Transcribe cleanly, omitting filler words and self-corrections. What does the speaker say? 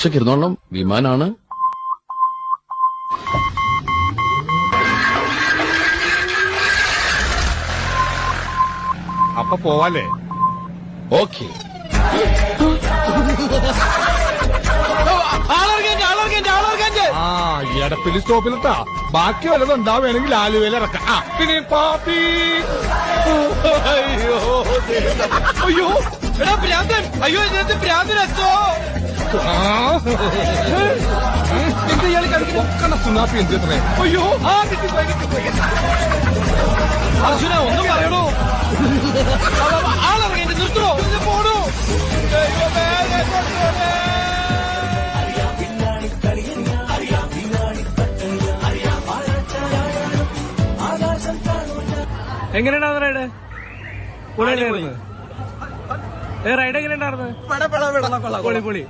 കുറച്ചൊക്കെ ഇരുന്നോളണം, വിമാനാണ്. അപ്പൊ പോവാല്ലേ? ഓക്കെ. ആ എടപ്പിലി സ്റ്റോപ്പിലിട്ടാ. ബാക്കി വല്ലതും ഉണ്ടാവുകയാണെങ്കിൽ ആലുവയിൽ ഇറക്കാം. പിന്നെ പാപ്പി. അയ്യോ അയ്യോ എടാ ഭ്രാന്തൻ, അയ്യോ ഇതിനകത്ത് ഭ്രാന്തനോ. എന്താ ഇയാൾ കളിക്കുന്ന സുനാപ്പി എന്തിത്രേ? അയ്യോ ആ കിട്ടിപ്പോയി കിട്ടിപ്പോയി. അർജുന ഒന്നും പറയണോ? ആളിറങ്ങി നിർത്തണോ? പോണോ? എങ്ങനെയുണ്ടായിരുന്നു റൈഡ്? റൈഡ് എങ്ങനെയുണ്ടായിരുന്നു? പൊളി പൊളി.